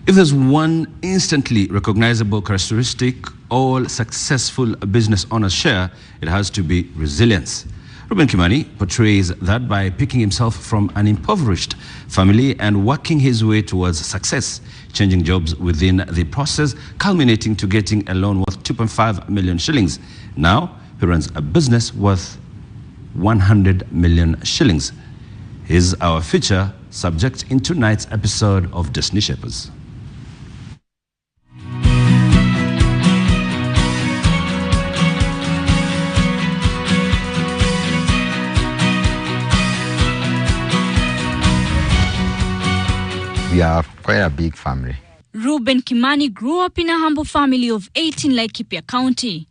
If there's one instantly recognizable characteristic all successful business owners share, it has to be resilience. Reuben Kimani portrays that by picking himself from an impoverished family and working his way towards success, changing jobs within the process, culminating to getting a loan worth 2.5 million shillings. Now, he runs a business worth 100 million shillings. Here's our feature subject in tonight's episode of Destiny Shapers. We are quite a big family. Reuben Kimani grew up in a humble family of 8 in Laikipia County.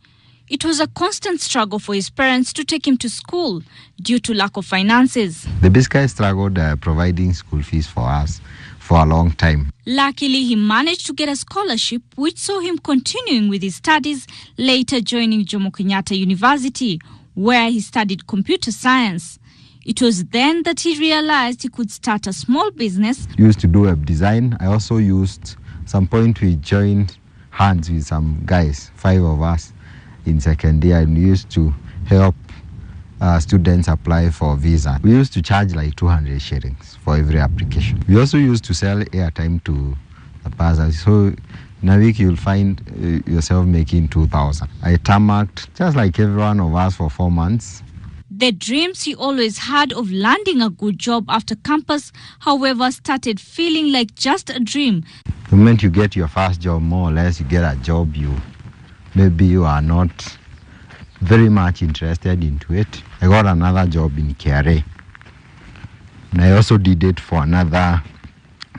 It was a constant struggle for his parents to take him to school due to lack of finances. They basically struggled providing school fees for us for a long time. Luckily, he managed to get a scholarship which saw him continuing with his studies, later joining Jomo Kenyatta University, where he studied computer science. It was then that he realized he could start a small business. Used to do web design. I also used, some point we joined hands with some guys, 5 of us in second year, and we used to help students apply for visa. We used to charge like 200 shillings for every application. We also used to sell airtime to the passers. So in a week you'll find yourself making 2,000. I tarmacked just like every one of us for 4 months. The dreams he always had of landing a good job after campus, however, started feeling like just a dream. The moment you get your first job, more or less, you get a job maybe you are not very much interested into it. I got another job in KRA. And I also did it for another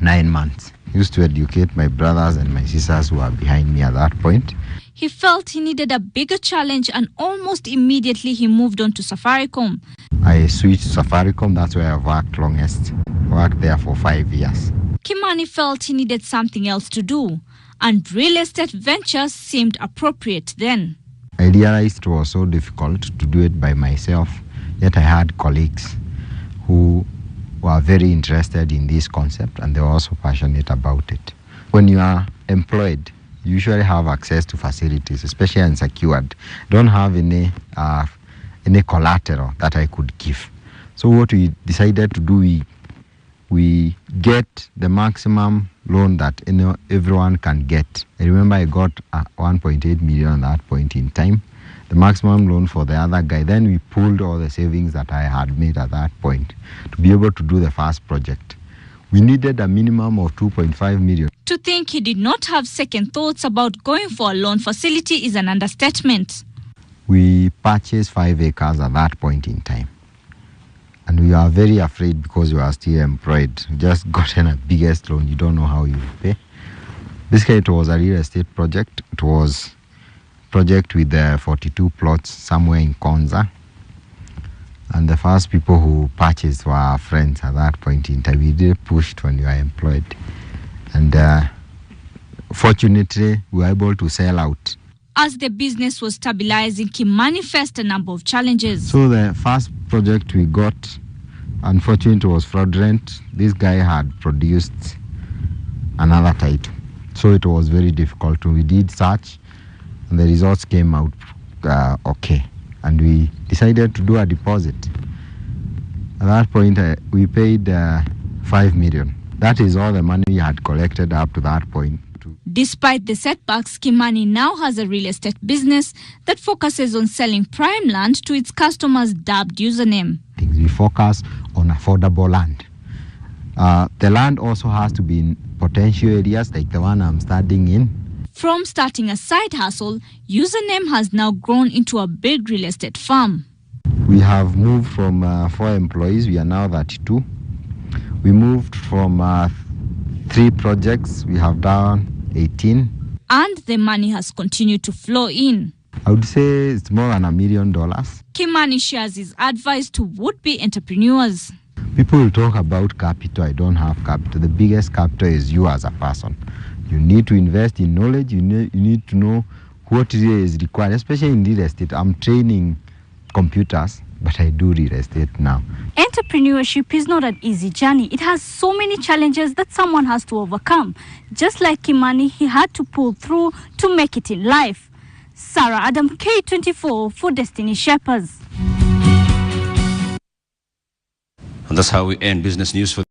9 months. I used to educate my brothers and my sisters who were behind me at that point. He felt he needed a bigger challenge, and almost immediately he moved on to Safaricom. I switched to Safaricom. That's where I've worked longest. Worked there for 5 years. Kimani felt he needed something else to do, and real estate ventures seemed appropriate then. I realized it was so difficult to do it by myself, yet I had colleagues who were very interested in this concept, and they were also passionate about it. When you are employed, you usually have access to facilities, especially unsecured. Don't have any collateral that I could give. So what we decided to do, we get the maximum loan that everyone can get. I remember I got 1.8 million at that point in time, the maximum loan for the other guy. Then we pulled all the savings that I had made at that point to be able to do the first project. We needed a minimum of 2.5 million. To think he did not have second thoughts about going for a loan facility is an understatement. We purchased 5 acres at that point in time. And we are very afraid because we are still employed. We just gotten a biggest loan. You don't know how you will pay. Basically, it was a real estate project. It was a project with 42 plots somewhere in Konza. And the first people who purchased were our friends at that point in time. We did push when we were employed. And fortunately, we were able to sell out. As the business was stabilizing, Kimani faced a number of challenges. So the first project we got, unfortunately, was fraudulent. This guy had produced another title. So it was very difficult. We did search, and the results came out okay. And we decided to do a deposit. At that point, we paid 5 million. That is all the money we had collected up to that point. Despite the setbacks, Kimani now has a real estate business that focuses on selling prime land to its customers dubbed username. We focus on affordable land. The land also has to be in potential areas like the one I'm studying in. From starting a side hustle, username has now grown into a big real estate farm. We have moved from 4 employees, we are now 32. We moved from 3 projects, we have done 18. And the money has continued to flow in. I would say it's more than $1 million. Kimani shares his advice to would-be entrepreneurs. People will talk about capital. I don't have capital. The biggest capital is you as a person. You need to invest in knowledge. You need to know what really is required, especially in real estate. I'm training computers. but I do real estate now. Entrepreneurship is not an easy journey. It has so many challenges that someone has to overcome. Just like Kimani, he had to pull through to make it in life. Sarah Adam, K24 for Destiny Shapers. And that's how we end business news for